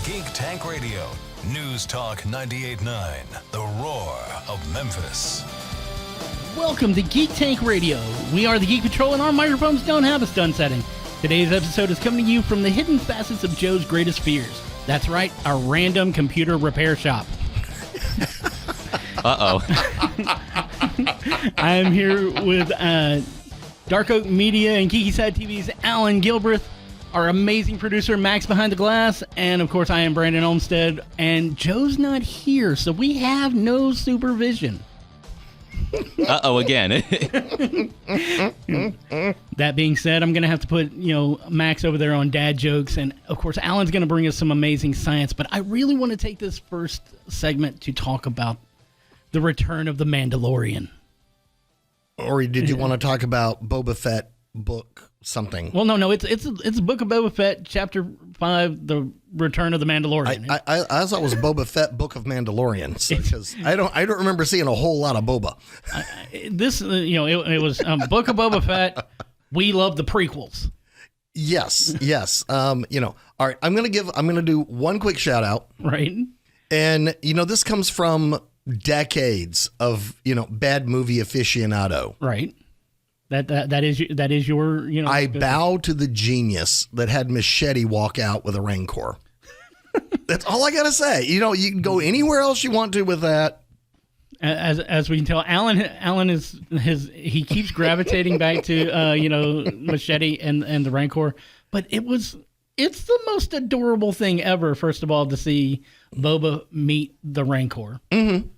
Geek Tank Radio. News Talk 98.9. The roar of Memphis. Welcome to Geek Tank Radio. We are the Geek Patrol and our microphones don't have a stun setting. Today's episode is coming to you from the hidden facets of Joe's greatest fears. That's right, our random computer repair shop. Uh-oh. I am here with Dark Oak Media and Geeky Side TV's Allan Gilbreth, our amazing producer Max behind the glass, and of course I am Brandon Olmstead, and Joe's not here, so we have no supervision. Uh-oh again. That being said, I'm going to have to put, Max over there on dad jokes, and of course Allan's going to bring us some amazing science, but I really want to take this first segment to talk about the return of the Mandalorian. Or did you want to talk about Boba Fett book something? Well, no, it's Book of Boba Fett, Chapter 5, The Return of the Mandalorian. I thought it was Boba Fett, Book of Mandalorian, because I don't remember seeing a whole lot of Boba. It was Book of Boba Fett. We love the prequels. Yes. All right, I'm gonna do one quick shout out. Right. And this comes from decades of bad movie aficionado. Right. That is your I bow to the genius that had Machete walk out with a Rancor. That's all I gotta say. You can go anywhere else you want to with that. As we can tell, Allan he keeps gravitating back to Machete and the Rancor, but it's the most adorable thing ever. First of all, to see Boba meet the Rancor. Mm-hmm.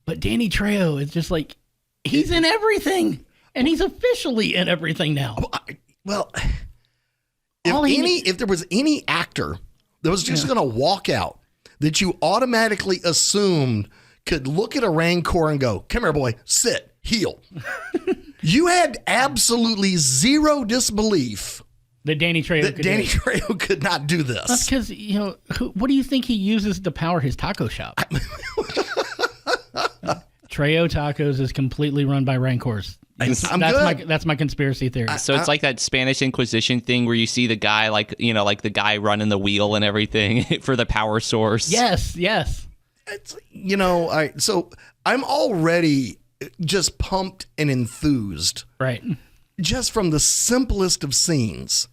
But Danny Trejo is just like, he's in everything, and he's officially in everything now. Well, if there was any actor that was just going to walk out that you automatically assumed could look at a Rancor and go, "Come here, boy, sit, heel." You had absolutely zero disbelief that Danny Trejo could not do this. That's because, what do you think he uses to power his taco shop? Trejo Tacos is completely run by Rancors. That's my conspiracy theory. So it's like that Spanish Inquisition thing where you see the guy like the guy running the wheel and everything for the power source. Yes. It's, so I'm already just pumped and enthused. Right. Just from the simplest of scenes.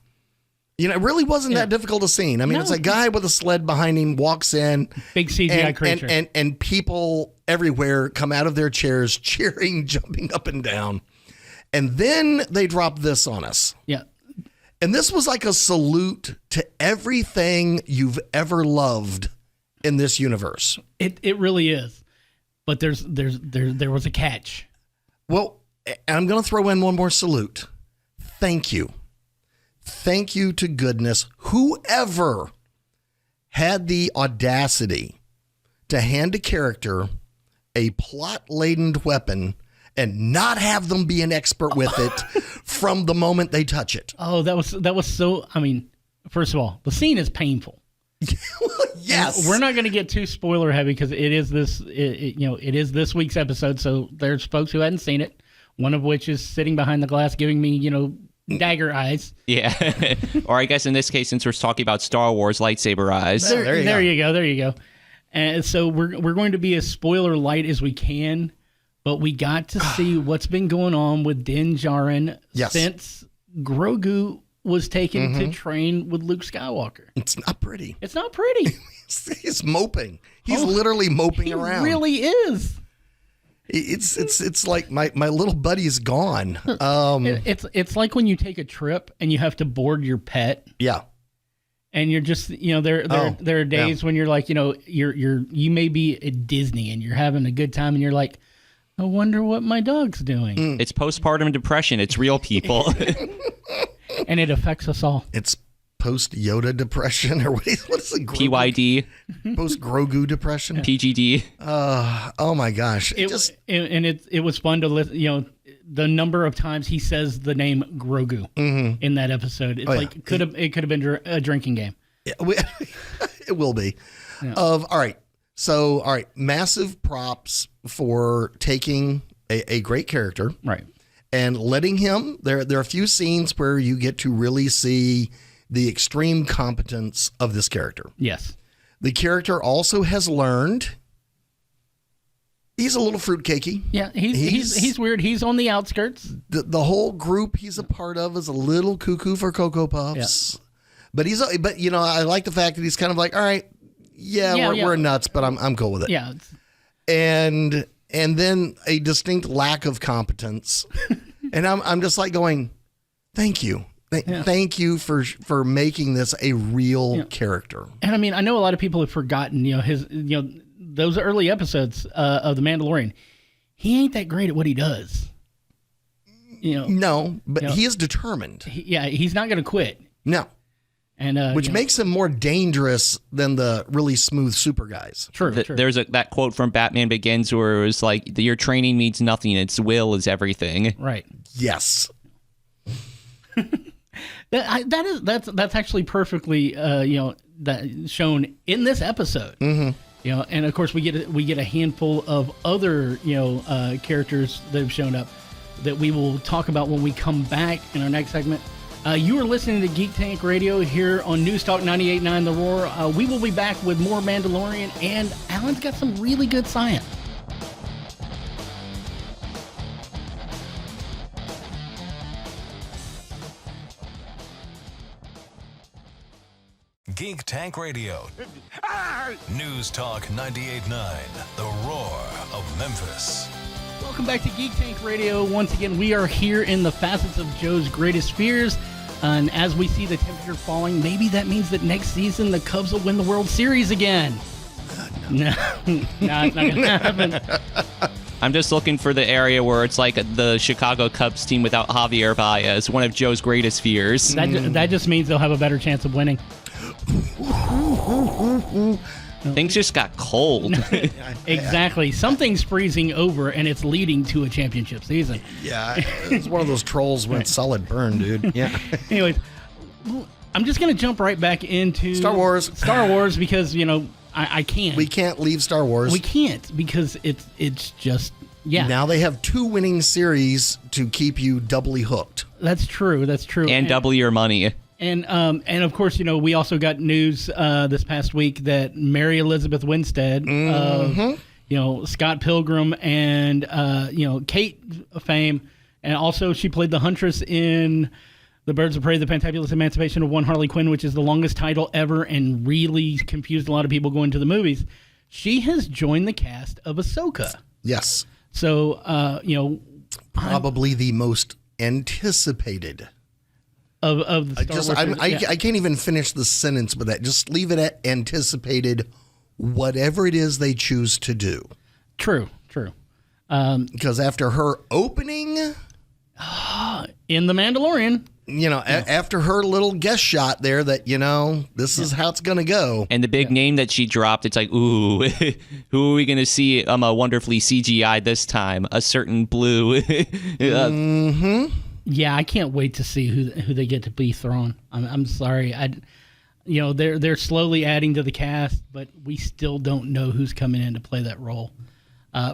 It really wasn't that difficult a scene. I mean, It's a guy with a sled behind him walks in. Big CGI creature. And people everywhere come out of their chairs cheering, jumping up and down. And then they drop this on us. Yeah. And this was like a salute to everything you've ever loved in this universe. It really is. But there was a catch. Well, and I'm going to throw in one more salute. Thank you. Thank you to goodness. Whoever had the audacity to hand a character a plot-laden weapon and not have them be an expert with it from the moment they touch it. Oh, that was so. I mean, first of all, the scene is painful. Yes, and we're not going to get too spoiler heavy because it is this week's episode. So there's folks who hadn't seen it. One of which is sitting behind the glass, giving me dagger eyes. Yeah, or I guess in this case, since we're talking about Star Wars, lightsaber eyes. There you go. And so we're going to be as spoiler light as we can. But we got to see what's been going on with Din Djarin since Grogu was taken to train with Luke Skywalker. It's not pretty. He's moping. He's literally moping around. He really is. It's like my little buddy's gone. It's like when you take a trip and you have to board your pet. Yeah. And you're just, there are days when you're like, you may be at Disney and you're having a good time and you're like, I wonder what my dog's doing. It's postpartum depression. It's real, people. And it affects us all. It's post-Yoda depression, or what is it? PYD. Post-Grogu depression. PGD. Oh my gosh! It was fun to listen. The number of times he says the name Grogu in that episode. It's it could have been a drinking game. Yeah, it will be. Yeah. All right. So, massive props for taking a great character, right, and letting him. There are a few scenes where you get to really see the extreme competence of this character. Yes. The character also has learned he's a little fruitcakey. Yeah, he's weird. He's on the outskirts. The whole group he's a part of is a little cuckoo for Cocoa Puffs. Yeah. But you know, I like the fact that he's kind of like, all right, we're nuts, but I'm cool with it. Yeah. And then a distinct lack of competence. And I'm just like going, thank you. Thank you for making this a real character. And I mean, I know a lot of people have forgotten, those early episodes of The Mandalorian. He ain't that great at what he does. No, but he is determined. He's not going to quit. No. And which makes him more dangerous than the really smooth super guys. True. There's that quote from Batman Begins where it was like, your training means nothing. Its will is everything. Right. Yes. That's actually perfectly that shown in this episode. Mm-hmm. And of course we get a handful of other characters that have shown up that we will talk about when we come back in our next segment. You are listening to Geek Tank Radio here on News Talk 98.9 The Roar. We will be back with more Mandalorian, and Allan's got some really good science. Geek Tank Radio. News Talk 98.9 The Roar of Memphis. Welcome back to Geek Tank Radio. Once again, we are here in the facets of Joe's greatest fears. And as we see the temperature falling, maybe that means that next season the Cubs will win the World Series again. No, it's not going to happen. I'm just looking for the area where it's like the Chicago Cubs team without Javier Baez, one of Joe's greatest fears. That just means they'll have a better chance of winning. Things just got cold. Exactly. Something's freezing over, and it's leading to a championship season. Yeah, it's one of those trolls went solid burn, dude. Yeah. Anyways, I'm just going to jump right back into Star Wars because, I can't. We can't leave Star Wars. We can't because it's just, Now they have 2 winning series to keep you doubly hooked. That's true. And double your money. And of course, we also got news this past week that Mary Elizabeth Winstead, Scott Pilgrim and Kate fame, and also she played the Huntress in The Birds of Prey: The Fantabulous Emancipation of One Harley Quinn, which is the longest title ever and really confused a lot of people going to the movies. She has joined the cast of Ahsoka. Yes. So probably the most anticipated. Of the Star Wars. I can't even finish the sentence with that. Just leave it at anticipated, whatever it is they choose to do. True. Because after her opening in The Mandalorian, after her little guest shot there that, this is how it's going to go. And the big name that she dropped, it's like, ooh, who are we going to see wonderfully CGI this time? A certain blue. Mm-hmm. Yeah, I can't wait to see who they get to be Thrawn. I'm sorry, they're slowly adding to the cast, but we still don't know who's coming in to play that role.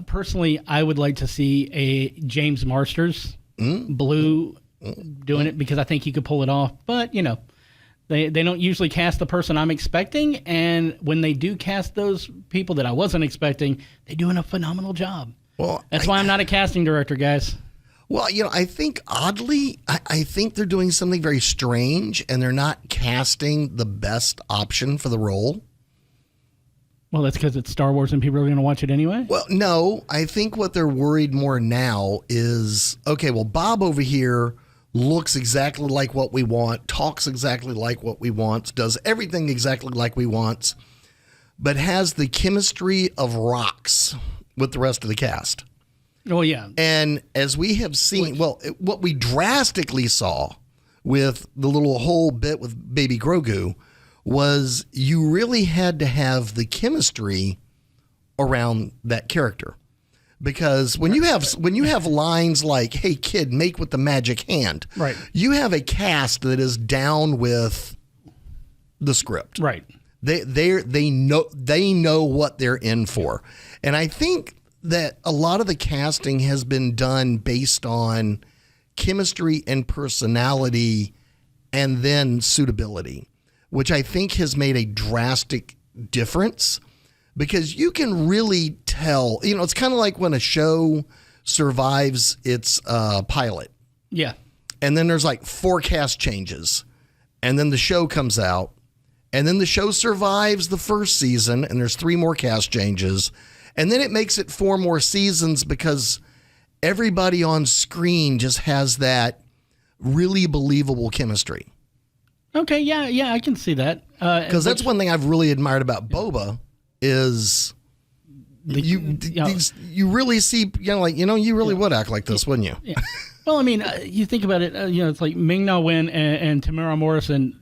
Personally, I would like to see a James Marsters Blue doing it because I think he could pull it off. But they don't usually cast the person I'm expecting, and when they do cast those people that I wasn't expecting, they're doing a phenomenal job. Well, that's why I'm not a casting director, guys. Well, I think oddly, I think they're doing something very strange, and they're not casting the best option for the role. Well, that's because it's Star Wars and people are going to watch it anyway? Well, no. I think what they're worried more now is, okay, well, Bob over here looks exactly like what we want, talks exactly like what we want, does everything exactly like we want, but has the chemistry of rocks with the rest of the cast. Oh, yeah. And as we have seen, what we drastically saw with the little whole bit with Baby Grogu was you really had to have the chemistry around that character. Because when you have lines like, "Hey kid, make with the magic hand," right? You have a cast that is down with the script. Right. They know what they're in for. And I think that a lot of the casting has been done based on chemistry and personality and then suitability, which I think has made a drastic difference because you can really tell, it's kind of like when a show survives its pilot. Yeah. And then there's like 4 cast changes. And then the show comes out. And then the show survives the first season. And there's 3 more cast changes. And then it makes it 4 more seasons because everybody on screen just has that really believable chemistry. Okay, yeah, I can see that. Because that's one thing I've really admired about Boba is you really see, you really would act like this, wouldn't you? Yeah. Well, I mean, you think about it, it's like Ming-Na Wen and Tamara Morrison,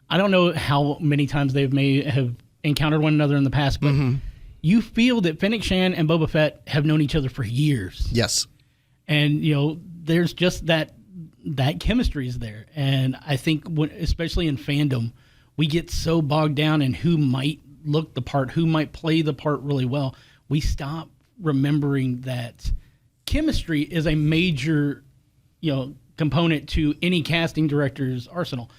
I don't know how many times they may have encountered one another in the past, but you feel that Fennec Shand and Boba Fett have known each other for years. Yes. And, there's just that chemistry is there. And I think, especially in fandom, we get so bogged down in who might look the part, who might play the part really well. We stop remembering that chemistry is a major, component to any casting director's arsenal.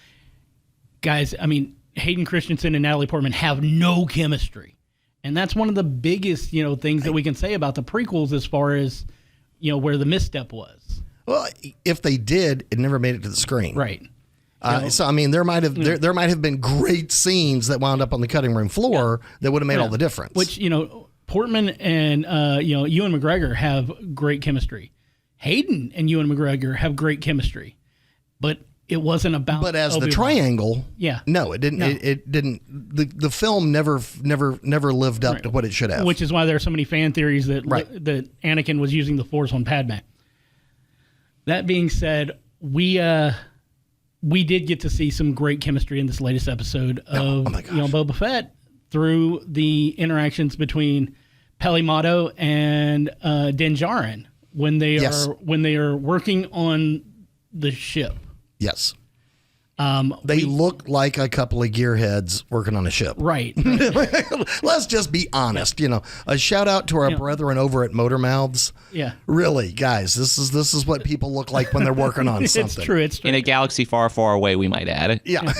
Guys, I mean, Hayden Christensen and Natalie Portman have no chemistry. And that's one of the biggest, things that we can say about the prequels as far as, where the misstep was. Well, if they did, it never made it to the screen. Right. So I mean, there might have been great scenes that wound up on the cutting room floor that would have made all the difference. Which Portman and Ewan McGregor have great chemistry. Hayden and Ewan McGregor have great chemistry, but it wasn't about. But as Obi-Wan. the triangle, no, it didn't. No. It didn't. The film never lived up to what it should have. Which is why there are so many fan theories that that Anakin was using the Force on Padme. That being said, we did get to see some great chemistry in this latest episode of Boba Fett through the interactions between Peli Motto and Din Djarin when they are working on the ship. Yes. They look like a couple of gearheads working on a ship. Right. Let's just be honest. A shout out to our brethren over at Motor Mouths. Yeah. Really, guys, this is what people look like when they're working on something. It's true. In a galaxy far, far away, we might add it. Yeah.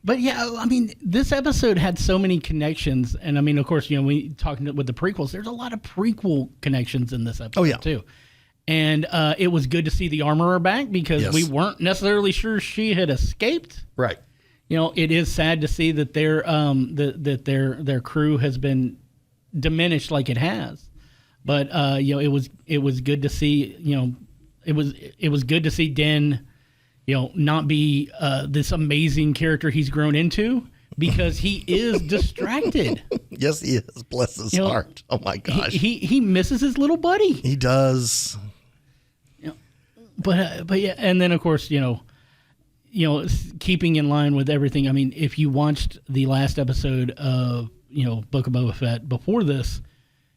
But yeah, I mean, this episode had so many connections, and I mean, of course, we talking with the prequels. There's a lot of prequel connections in this episode too. And it was good to see the armorer back because we weren't necessarily sure she had escaped. Right. It is sad to see that their crew has been diminished like it has. But it was good to see. It was good to see Din, not be this amazing character he's grown into because he is distracted. Yes, he is. Bless his heart. Oh my gosh. He misses his little buddy. He does. But yeah, and then of course, keeping in line with everything. I mean, if you watched the last episode of Book of Boba Fett before this,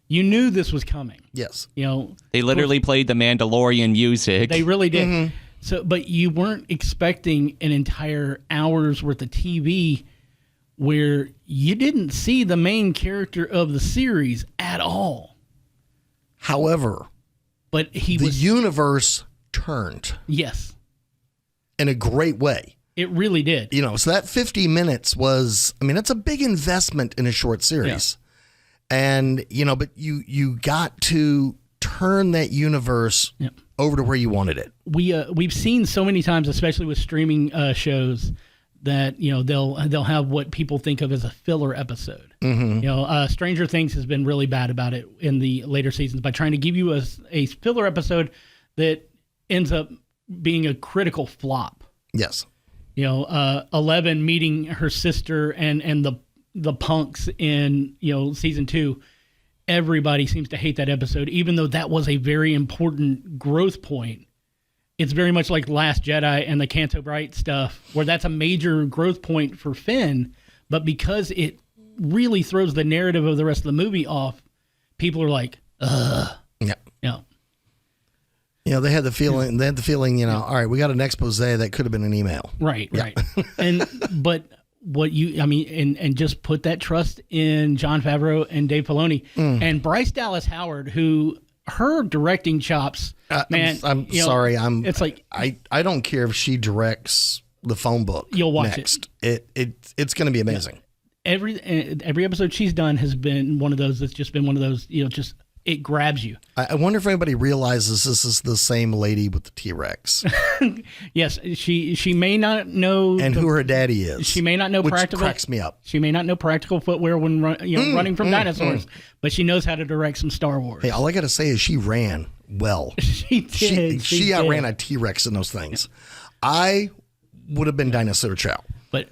you knew this was coming. Yes. They literally played the Mandalorian music. They really did. Mm-hmm. So, but you weren't expecting an entire hour's worth of TV where you didn't see the main character of the series at all. However, but the universe turned. Yes. In a great way. It really did. So that 50 minutes was, it's a big investment in a short series. Yeah. And, but you got to turn that universe over to where you wanted it. We've seen so many times, especially with streaming shows, that they'll have what people think of as a filler episode. Mm-hmm. Stranger Things has been really bad about it in the later seasons by trying to give you a filler episode that ends up being a critical flop. Yes. 11 meeting her sister and the punks in season 2. Everybody seems to hate that episode, even though that was a very important growth point. It's very much like Last Jedi and the Canto Bright stuff, where that's a major growth point for Finn. But because it really throws the narrative of the rest of the movie off, people are like, ugh. Yeah. They had the feeling. They had the feeling. All right, we got an expose that could have been an email. Right. But what and just put that trust in Jon Favreau and Dave Filoni and Bryce Dallas Howard, who her directing chops. Man, I'm sorry. It's like I don't care if she directs the phone book. You'll watch next. It's going to be amazing. Every episode she's done has been one of those that's just been one of those, just it grabs you. I wonder if anybody realizes this is the same lady with the T-Rex. Yes, she may not know who her daddy is. She may not know which practical. cracks me up. She may not know practical footwear when running from dinosaurs, but she knows how to direct some Star Wars. Hey, all I got to say is she ran well. She did. She outran a T-Rex in those things. I would have been Dinosaur Chow. But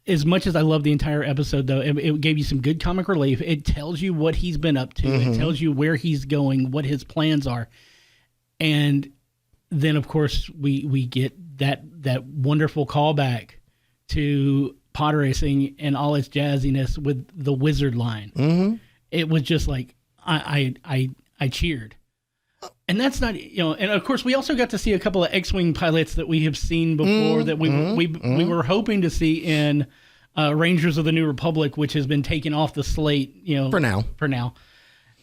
as much as I love the entire episode, though, it gave you some good comic relief. It tells you what he's been up to. It tells you where he's going, what his plans are. And then, of course, we get that wonderful callback to pod racing and all its jazziness with the wizard line. Mm-hmm. It was just like, I cheered. And that's not, and of course we also got to see a couple of X-Wing pilots that we have seen before that we were hoping to see in Rangers of the New Republic, which has been taken off the slate, for now.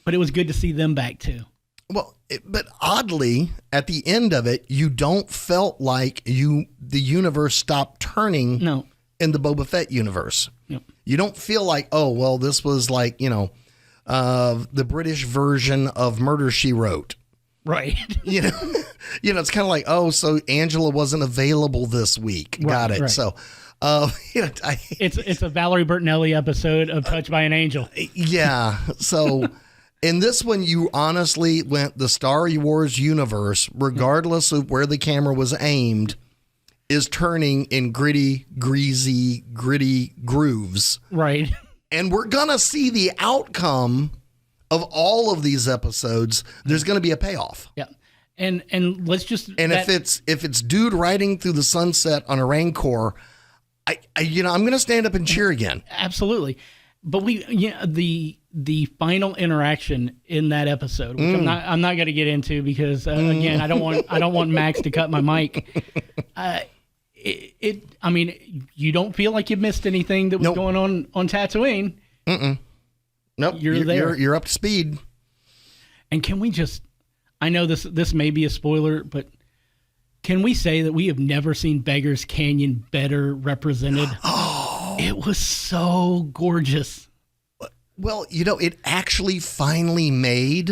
But it was good to see them back too. Well, but oddly, at the end of it, you don't felt like the universe stopped turning. No. In the Boba Fett universe. Yep. You don't feel like, oh, well, this was like, the British version of Murder, She Wrote. Right. It's kind of like, oh, so Angela wasn't available this week. Right, Got it. right. So, it's a Valerie Bertinelli episode of Touched by an Angel. Yeah. So in this one, you honestly went the Star Wars universe, regardless of where the camera was aimed, is turning in gritty, greasy, gritty grooves. Right. And we're going to see the outcome of all of these episodes. There's going to be a payoff. Yeah. And let's just if it's dude riding through the sunset on a Rancor, I'm going to stand up and cheer again. Absolutely. But the final interaction in that episode, which I'm not going to get into because again, I don't want Max to cut my mic. I mean, you don't feel like you missed anything that was going on Tatooine. Nope. You're there. You're up to speed. And can we I know this may be a spoiler, but can we say that we have never seen Beggar's Canyon better represented? Oh, it was so gorgeous. Well, it actually finally made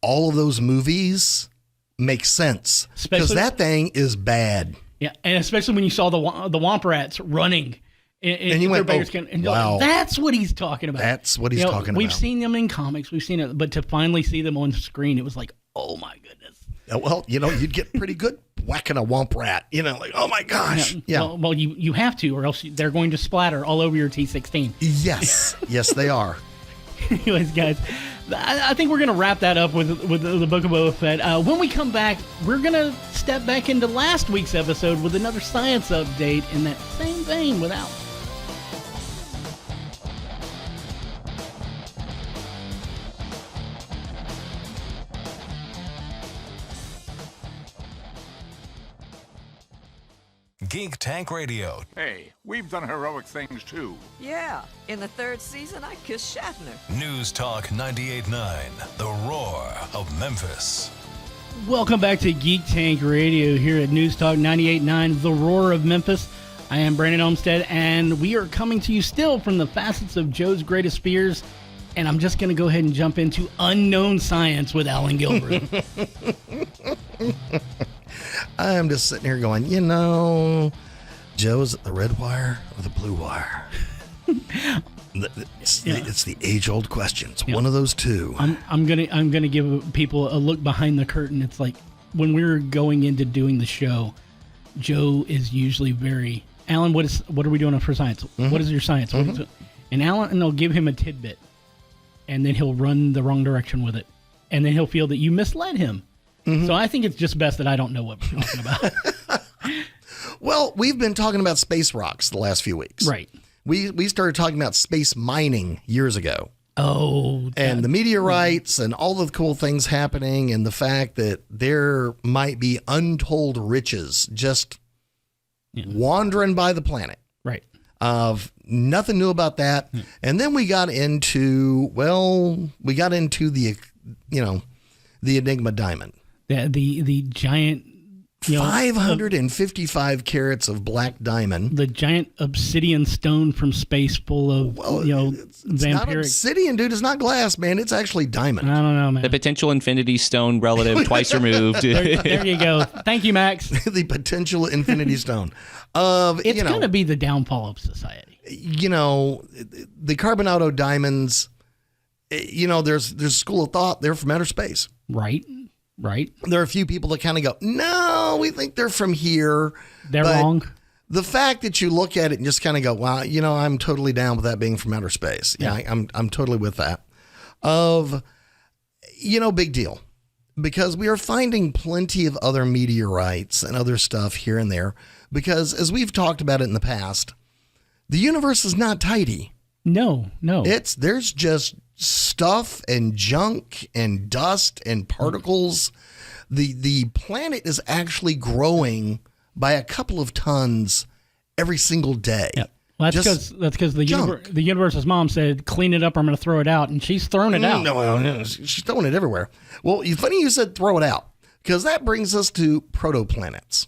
all of those movies make sense. Because that thing is bad. Yeah, and especially when you saw the Womp Rats running. And you went, wow. That's what he's talking about. That's what he's talking about. We've seen them in comics. We've seen it. But to finally see them on screen, it was like, oh, my goodness. Well, you'd get pretty good whacking a Womp Rat. Like, oh, my gosh. Yeah. Well, you have to, or else they're going to splatter all over your T-16. Yes. Yes, they are. Anyways, guys, I think we're going to wrap that up with the Book of Boba Fett. When we come back, we're going to step back into last week's episode with another science update in that same vein with Allan. Geek Tank Radio. Hey, we've done heroic things too. Yeah, in the third season, I kissed Shatner. News Talk 98.9, the roar of Memphis. Welcome back to Geek Tank Radio here at News Talk 98.9, the roar of Memphis. I am Brandon Olmstead, and we are coming to you still from the facets of Joe's greatest fears. And I'm just going to go ahead and jump into unknown science with Allan Gilbert. I'm just sitting here going, Joe's at the red wire or the blue wire? It's the age-old question. It's one of those two. I'm gonna give people a look behind the curtain. It's like when we're going into doing the show, Joe is usually very, Allan, what are we doing for science? Mm-hmm. What is your science? Mm-hmm. And Allan, they'll give him a tidbit, and then he'll run the wrong direction with it, and then he'll feel that you misled him. Mm-hmm. So I think it's just best that I don't know what we're talking about. Well, we've been talking about space rocks the last few weeks. Right. We started talking about space mining years ago. Oh. And the meteorites and all of the cool things happening and the fact that there might be untold riches just wandering by the planet. Right. Nothing new about that. Mm. And then we got into the Enigma diamond. The giant 555 carats of black diamond. The giant obsidian stone from space full of, it's not vampiric. obsidian, dude. It's not glass, man. It's actually diamond. I don't know, man. The potential infinity stone relative twice removed. There you go. Thank you, Max. The potential infinity stone. It's going to be the downfall of society. The Carbonado diamonds, there's a school of thought they're from outer space. Right. There are a few people that kind of go, no, we think they're from here. They're wrong. The fact that you look at it and just kind of go, wow, I'm totally down with that being from outer space. Yeah, I'm totally with that. Big deal. Because we are finding plenty of other meteorites and other stuff here and there. Because as we've talked about it in the past, the universe is not tidy. No. There's just stuff and junk and dust and particles. The planet is actually growing by a couple of tons every single day. Yep. Well, that's because the universe's mom said, "Clean it up, or I'm going to throw it out," and she's thrown it out. No, she's throwing it everywhere. Well, it's funny you said throw it out, because that brings us to protoplanets.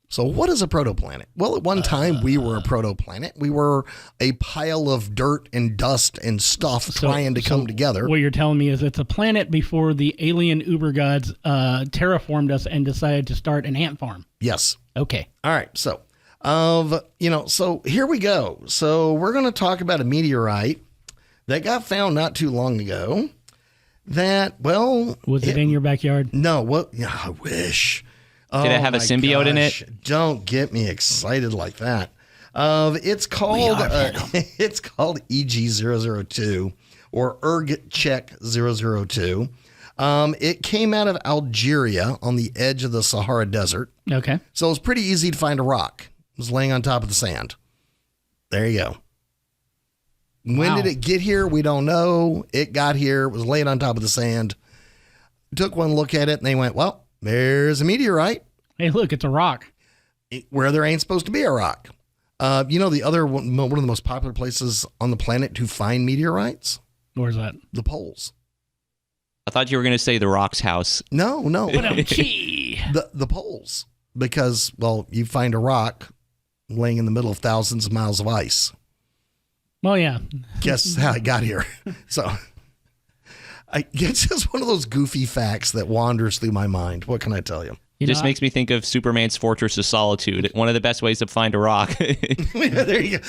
So what is a protoplanet? Well, at one time, we were a protoplanet. We were a pile of dirt and dust and stuff trying to come together. What you're telling me is it's a planet before the alien uber gods terraformed us and decided to start an ant farm. Yes. Okay. All right. So, so here we go. So we're going to talk about a meteorite that got found not too long ago. Was it in your backyard? No. What? Yeah, I wish. Did it have a symbiote in it? Don't get me excited like that. It's called EG002 or ErgCheck002. It came out of Algeria on the edge of the Sahara Desert. Okay. So it was pretty easy to find a rock. It was laying on top of the sand. There you go. When did it get here? We don't know. It got here. It was laying on top of the sand. Took one look at it and they went, well, there's a meteorite. Hey, look, it's a rock. Where there ain't supposed to be a rock. The other one of the most popular places on the planet to find meteorites? Where's that? The poles. I thought you were going to say the Rock's house. No. The poles. Because, you find a rock laying in the middle of thousands of miles of ice. Well, yeah. Guess how it got here. So... it's just one of those goofy facts that wanders through my mind. What can I tell you? It just makes me think of Superman's Fortress of Solitude. One of the best ways to find a rock. There you go.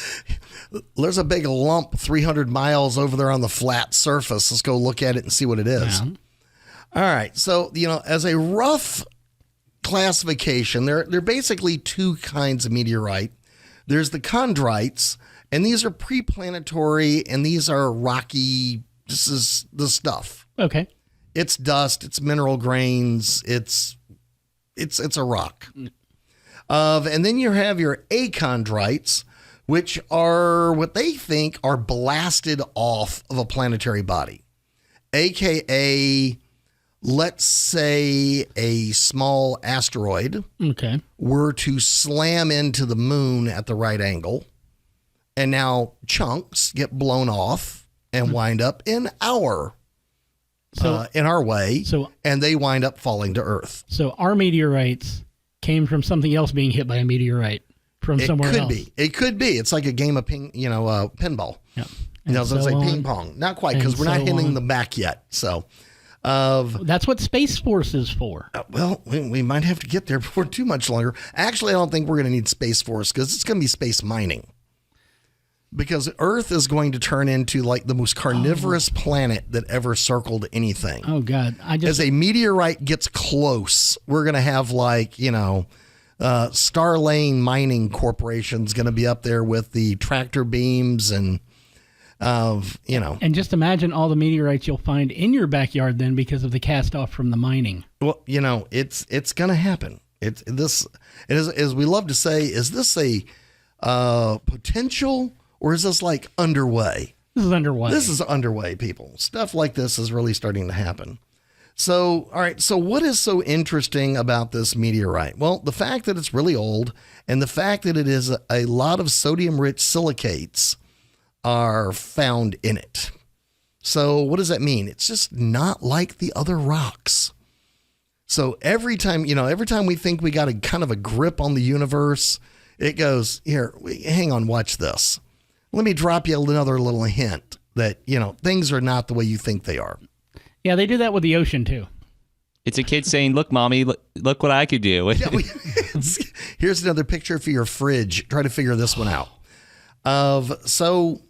There's a big lump 300 miles over there on the flat surface. Let's go look at it and see what it is. Yeah. All right. So, as a rough classification, there are basically two kinds of meteorite. There's the chondrites, and these are preplanetary, and these are rocky. This is the stuff. Okay. It's dust. It's mineral grains. It's a rock. And then you have your achondrites, which are what they think are blasted off of a planetary body, aka, let's say a small asteroid were to slam into the moon at the right angle, and now chunks get blown off and wind up in our way, and they wind up falling to Earth. So our meteorites came from something else being hit by a meteorite from somewhere else. It could be. It's like a game of pinball. Yeah. It's like ping pong. Not quite, because we're not hitting them back yet. So that's what Space Force is for. We might have to get there before too much longer. Actually, I don't think we're going to need Space Force, because it's going to be space mining. Because Earth is going to turn into like the most carnivorous planet that ever circled anything. Oh, God. As a meteorite gets close, we're going to have Star Lane Mining Corporation's going to be up there with the tractor beams and, And just imagine all the meteorites you'll find in your backyard then because of the cast off from the mining. Well, it's going to happen. It is, as we love to say, is this a potential... Or is this like underway? This is underway. This is underway, people. Stuff like this is really starting to happen. So, all right. So what is so interesting about this meteorite? Well, the fact that it's really old and the fact that it is a lot of sodium-rich silicates are found in it. So what does that mean? It's just not like the other rocks. So every time we think we got a kind of a grip on the universe, it goes, here, hang on, watch this. Let me drop you another little hint that, things are not the way you think they are. Yeah, they do that with the ocean too. It's a kid saying, look, Mommy, look what I could do. Here's another picture for your fridge. Try to figure this one out. So,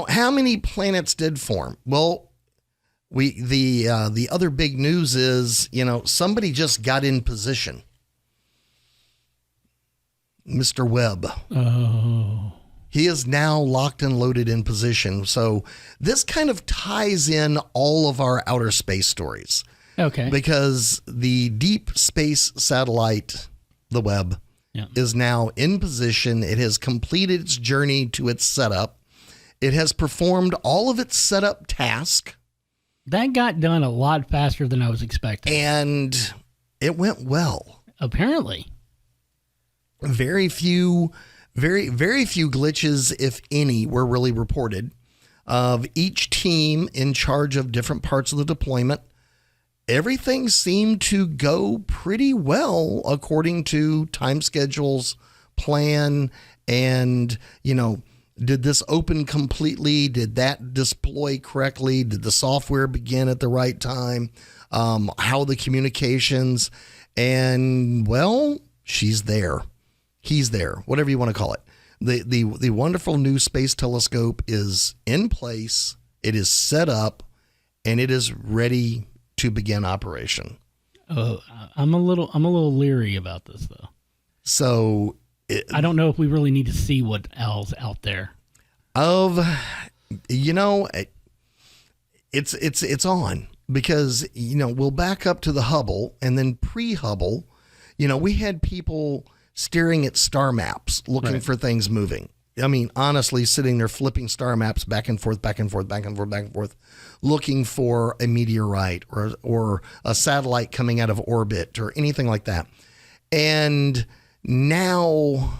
how many planets did form? Well, the other big news is, somebody just got in position. Mr. Webb. Oh. He is now locked and loaded in position. So this kind of ties in all of our outer space stories. Okay. Because the deep space satellite, the Webb, is now in position. It has completed its journey to its setup. It has performed all of its setup task. That got done a lot faster than I was expecting. And it went well. Apparently. Very few glitches, if any, were really reported. Of each team in charge of different parts of the deployment, everything seemed to go pretty well according to time schedules, plan, and, did this open completely? Did that deploy correctly? Did the software begin at the right time? How the communications? And, well, she's there. He's there, whatever you want to call it. The wonderful new space telescope is in place. It is set up, and it is ready to begin operation. Oh, I'm a little leery about this though. So I don't know if we really need to see what else out there. It's on because we'll back up to the Hubble, and then pre-Hubble, we had people staring at star maps, looking for things moving. I mean, honestly, sitting there flipping star maps back and forth, looking for a meteorite or a satellite coming out of orbit or anything like that. And now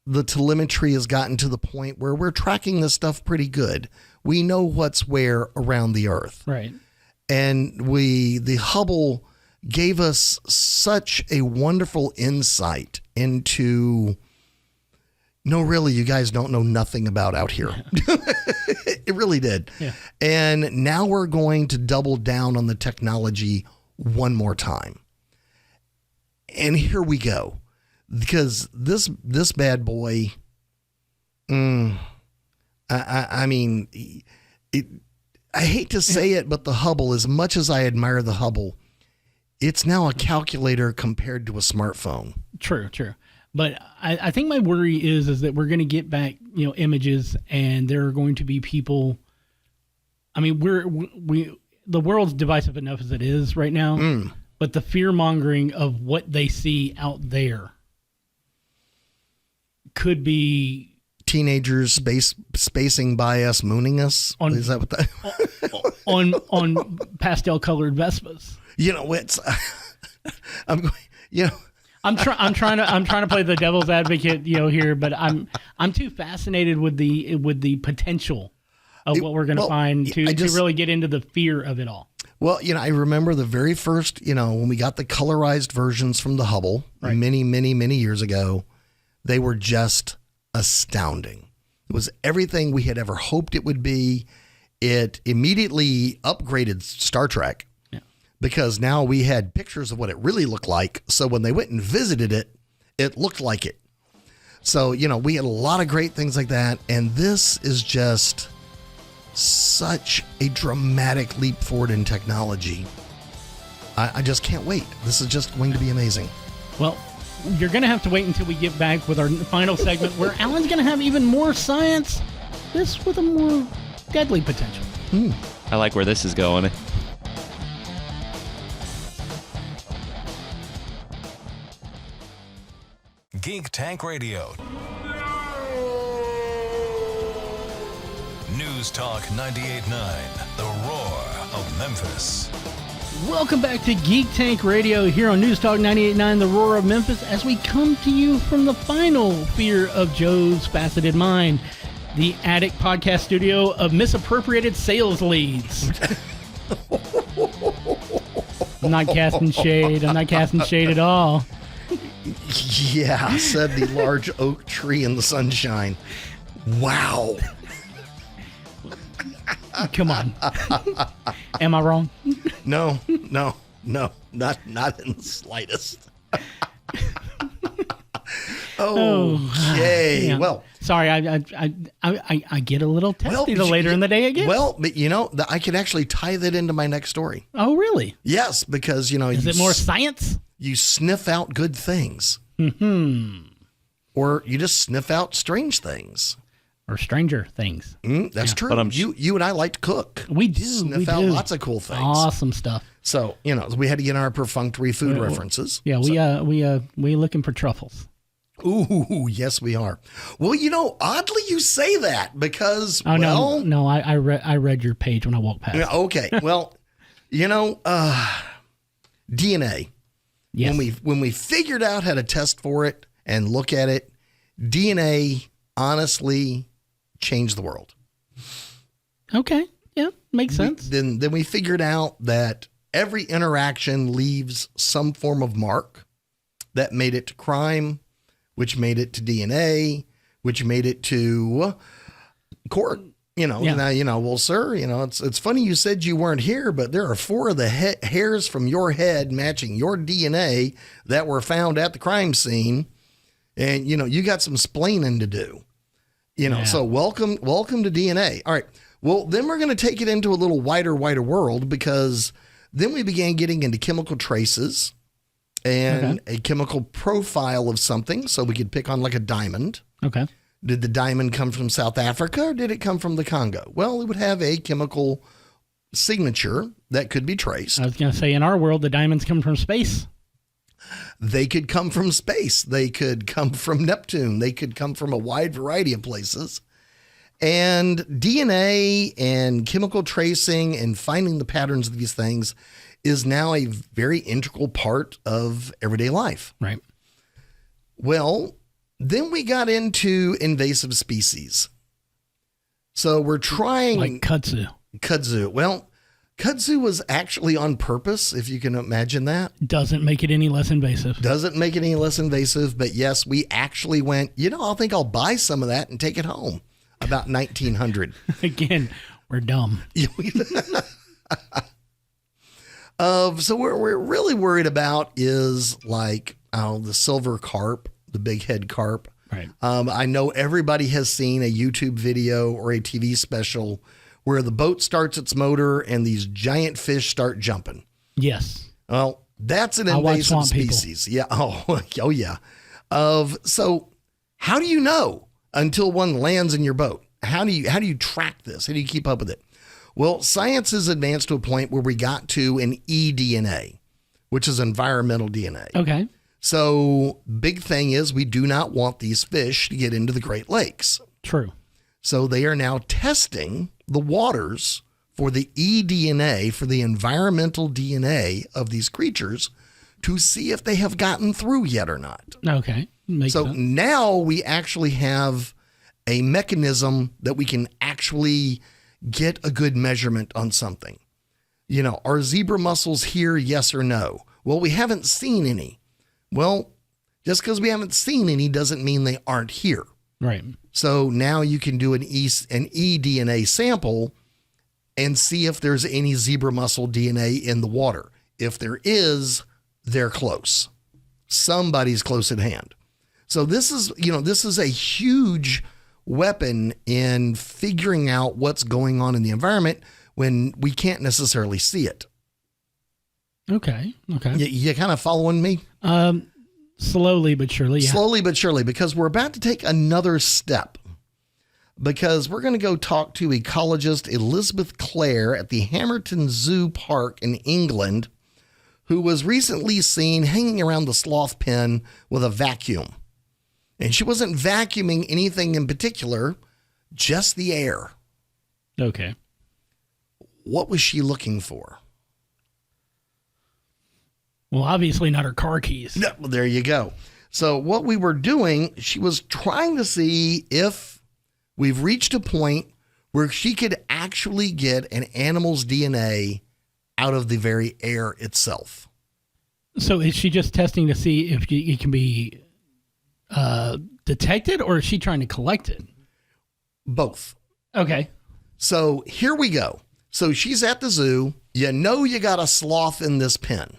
the telemetry has gotten to the point where we're tracking this stuff pretty good. We know what's where around the Earth. Right. And the Hubble gave us such a wonderful insight into, no, really, you guys don't know nothing about out here. It really did. Yeah. And now we're going to double down on the technology one more time. And here we go. Because this bad boy, I hate to say it, but the Hubble, as much as I admire the Hubble, it's now a calculator compared to a smartphone. True. But I think my worry is that we're going to get back, images, and there are going to be people. I mean, the world's divisive enough as it is right now, but the fear mongering of what they see out there could be teenagers spacing by us, mooning us. Is that what that? on pastel colored Vespas. It's. I'm going. I'm trying to play the devil's advocate, here, but I'm too fascinated with the potential of what we're going to find to really get into the fear of it all. Well, I remember the very first, when we got the colorized versions from the Hubble many, many, many years ago, they were just astounding. It was everything we had ever hoped it would be. It immediately upgraded Star Trek. Because now we had pictures of what it really looked like. So when they went and visited it, it looked like it. So, we had a lot of great things like that. And this is just such a dramatic leap forward in technology. I just can't wait. This is just going to be amazing. Well, you're going to have to wait until we get back with our final segment where Allan's going to have even more science, this with a more deadly potential. I like where this is going. Geek Tank Radio. News Talk 98.9, the roar of Memphis. Welcome back to Geek Tank Radio here on News Talk 98.9, the roar of Memphis, as we come to you from the final fear of Joe's faceted mind, the attic podcast studio of misappropriated sales leads. I'm not casting shade. I'm not casting shade at all. Yeah, said the large oak tree in the sunshine. Wow. Come on. Am I wrong? No, not in the slightest. Okay. Yeah. Well, sorry, I get a little testy the later in the day I get. Well, but I can actually tie that into my next story. Oh, really? Yes, because Is it more science? You sniff out good things. Or you just sniff out strange things. Or stranger things. That's true. But you and I like to cook. We do. Sniff out lots of cool things. Awesome stuff. So, we had to get our perfunctory food references. Yeah, we looking for truffles. Ooh, yes, we are. Well, oddly you say that because, I read your page when I walked past. Okay. Well, DNA. Yes. When we figured out how to test for it and look at it, DNA honestly changed the world. Okay. Yeah, makes sense. Then we figured out that every interaction leaves some form of mark that made it to crime, which made it to DNA, which made it to court. Now, well, sir, it's funny you said you weren't here, but there are 4 of the hairs from your head matching your DNA that were found at the crime scene. And, you got some splaining to do, so welcome to DNA. All right. Well, then we're going to take it into a little wider world, because then we began getting into chemical traces and a chemical profile of something. So we could pick on like a diamond. Okay. Did the diamond come from South Africa or did it come from the Congo? Well, it would have a chemical signature that could be traced. I was going to say, in our world, the diamonds come from space. They could come from space. They could come from Neptune. They could come from a wide variety of places. And DNA and chemical tracing and finding the patterns of these things is now a very integral part of everyday life. Right. Well, then we got into invasive species. So we're trying... Like kudzu. Kudzu. Well, kudzu was actually on purpose, if you can imagine that. Doesn't make it any less invasive. Doesn't make it any less invasive. But yes, we actually went, I think I'll buy some of that and take it home. About 1900. Again, we're dumb. So what we're really worried about is the silver carp, the big head carp. Right. I know everybody has seen a YouTube video or a TV special where the boat starts its motor and these giant fish start jumping. Yes. Well, that's an invasive species. Yeah. Oh, yeah. So how do you know until one lands in your boat? How do you track this? How do you keep up with it? Well, science has advanced to a point where we got to an eDNA, which is environmental DNA. Okay. So big thing is we do not want these fish to get into the Great Lakes. True. So they are now testing the waters for the eDNA, for the environmental DNA of these creatures, to see if they have gotten through yet or not. Okay. Makes sense. Now we actually have a mechanism that we can actually get a good measurement on something. Are zebra mussels here, yes or no? Well, we haven't seen any. Well, just because we haven't seen any doesn't mean they aren't here. Right. So now you can do an eDNA sample and see if there's any zebra mussel DNA in the water. If there is, they're close. Somebody's close at hand. So this is a huge weapon in figuring out what's going on in the environment when we can't necessarily see it. Okay. You kind of following me? Slowly but surely. Yeah. Slowly but surely, because we're about to take another step. Because we're going to go talk to ecologist Elizabeth Clare at the Hamerton Zoo Park in England, who was recently seen hanging around the sloth pen with a vacuum. And she wasn't vacuuming anything in particular, just the air. Okay. What was she looking for? Well, obviously not her car keys. No, well, there you go. So what we were doing, she was trying to see if we've reached a point where she could actually get an animal's DNA out of the very air itself. So is she just testing to see if it can be detected, or is she trying to collect it? Both. Okay. So here we go. So she's at the zoo. You know you got a sloth in this pen.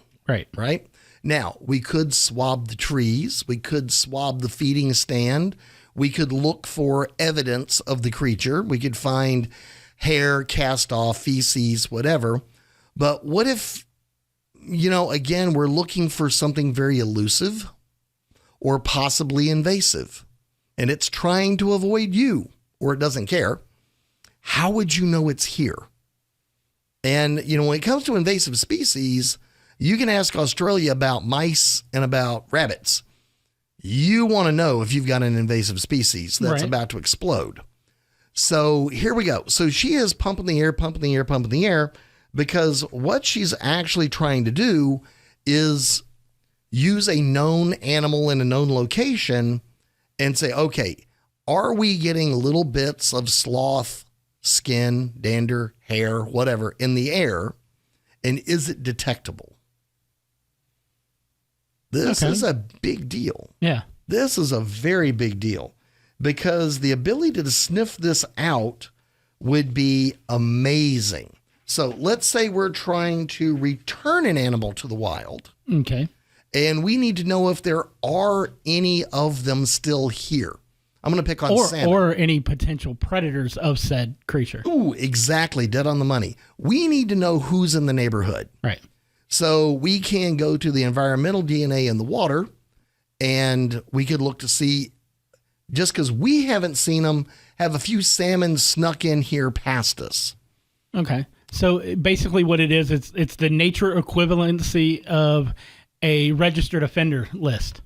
Right? Now, we could swab the trees. We could swab the feeding stand. We could look for evidence of the creature. We could find hair, cast off, feces, whatever. But what if, again, we're looking for something very elusive or possibly invasive, and it's trying to avoid you, or it doesn't care? How would you know it's here? And, when it comes to invasive species, you can ask Australia about mice and about rabbits. You want to know if you've got an invasive species that's about to explode. So here we go. So she is pumping the air, because what she's actually trying to do is use a known animal in a known location and say, okay, are we getting little bits of sloth skin, dander, hair, whatever in the air? And is it detectable? This is a big deal. Yeah. This is a very big deal, because the ability to sniff this out would be amazing. So let's say we're trying to return an animal to the wild. Okay. And we need to know if there are any of them still here. I'm going to pick on salmon. Or any potential predators of said creature. Ooh, exactly. Dead on the money. We need to know who's in the neighborhood. Right. So we can go to the environmental DNA in the water, and we could look to see, just because we haven't seen them, have a few salmon snuck in here past us. Okay. So basically what it is, it's the nature equivalency of a registered offender list.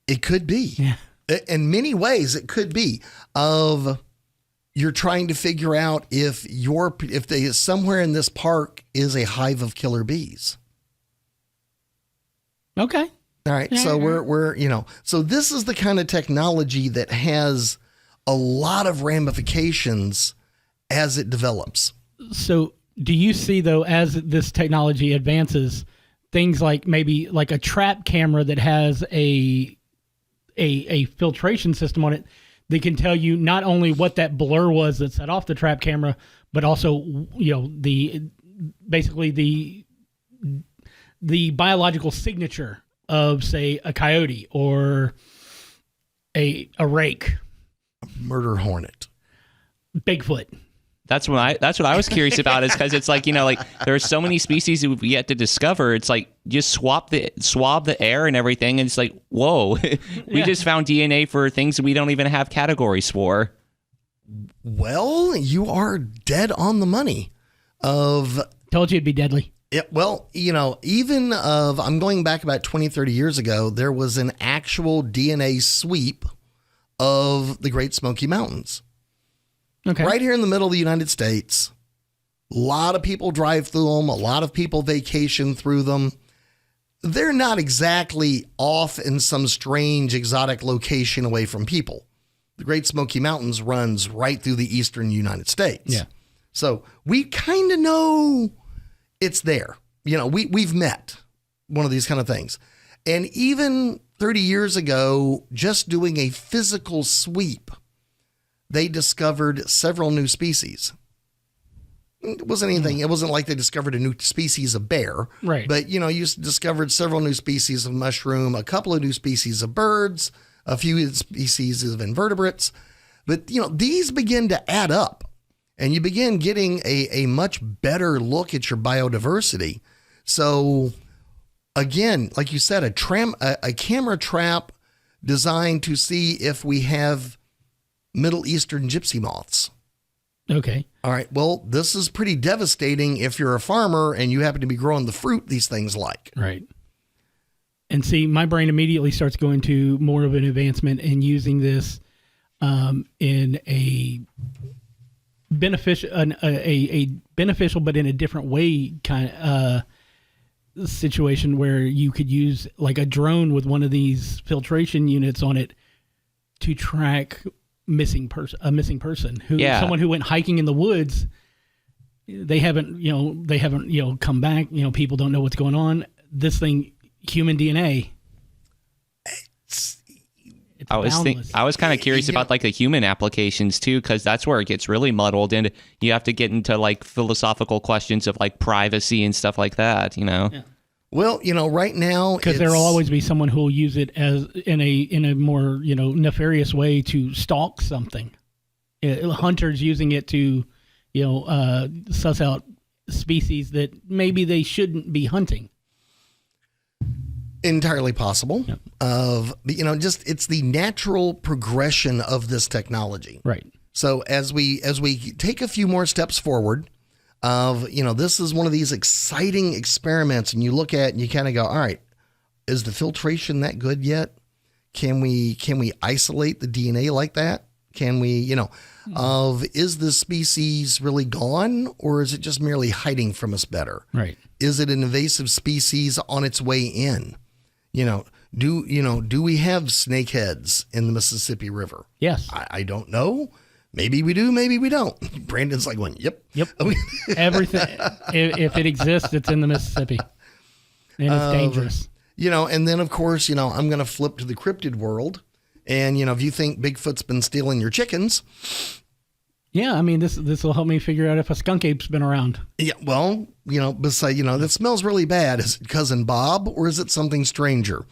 It could be. Yeah. In many ways, it could be. You're trying to figure out if somewhere in this park is a hive of killer bees. Okay. All right. Yeah, So we're so this is the kind of technology that has a lot of ramifications as it develops. So do you see, though, as this technology advances, things like maybe like a trap camera that has a filtration system on it that can tell you not only what that blur was that set off the trap camera, but also, the biological signature of, say, a coyote or a rake, Murder hornet, Bigfoot. That's what I was curious about, is because it's like, there are so many species that we've yet to discover. It's like, just swab the air and everything, and it's like, whoa, we just found DNA for things that we don't even have categories for. Well, you are dead on the money. Told you it'd be deadly. Well, even I'm going back about 20, 30 years ago, there was an actual DNA sweep of the Great Smoky Mountains. Okay. Right here in the middle of the United States. A lot of people drive through them. A lot of people vacation through them. They're not exactly off in some strange exotic location away from people. The Great Smoky Mountains runs right through the eastern United States. Yeah. So we kind of know it's there. We've met one of these kind of things. And even 30 years ago, just doing a physical sweep, they discovered several new species. It wasn't anything. It wasn't like they discovered a new species of bear. Right. But, you discovered several new species of mushroom, a couple of new species of birds, a few species of invertebrates. But, these begin to add up, and you begin getting a much better look at your biodiversity. So, again, like you said, a camera trap designed to see if we have Middle Eastern gypsy moths. Okay. All right. Well, this is pretty devastating if you're a farmer and you happen to be growing the fruit these things like. Right. And see, my brain immediately starts going to more of an advancement in using this in a beneficial, a beneficial, but in a different way kind of situation where you could use like a drone with one of these filtration units on it to track a missing person someone who went hiking in the woods they haven't come back. People don't know what's going on. This thing, human DNA. I was kind of curious about like the human applications too, because that's where it gets really muddled, and you have to get into like philosophical questions of like privacy and stuff like that. Yeah. Well, right now, because there will always be someone who will use it as in a more nefarious way to stalk something. Hunters using it to suss out species that maybe they shouldn't be hunting. Entirely possible. Yep. It's the natural progression of this technology. Right. So as we take a few more steps forward, this is one of these exciting experiments, and you look at it and you kind of go, all right, is the filtration that good yet? Can we isolate the DNA like that? Can we, is the species really gone, or is it just merely hiding from us better? Right. Is it an invasive species on its way in? Do we have snakeheads in the Mississippi River? Yes. I don't know. Maybe we do, maybe we don't. Brandon's like going, yep. Everything. If it exists, it's in the Mississippi. And it's dangerous. And then, of course, I'm going to flip to the cryptid world. And, if you think Bigfoot's been stealing your chickens. Yeah, I mean, this will help me figure out if a skunk ape's been around. Yeah, well, besides, that smells really bad. Is it Cousin Bob, or is it something stranger?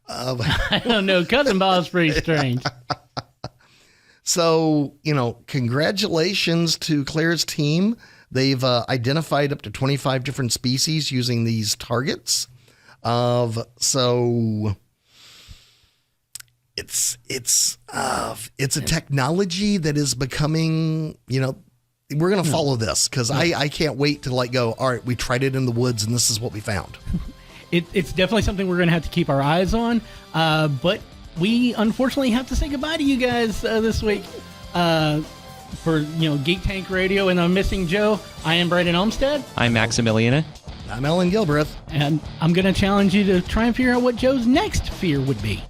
I don't know. Cousin Bob's pretty strange. So, congratulations to Claire's team. They've identified up to 25 different species using these targets. It's a technology that is becoming, we're going to follow this because I can't wait to go, all right, we tried it in the woods and this is what we found. It's definitely something we're going to have to keep our eyes on. But we unfortunately have to say goodbye to you guys this week. For Geek Tank Radio and I'm Missing Joe, I am Brandon Olmstead. I'm Maximiliana. I'm Allan Gilbreth. And I'm going to challenge you to try and figure out what Joe's next fear would be.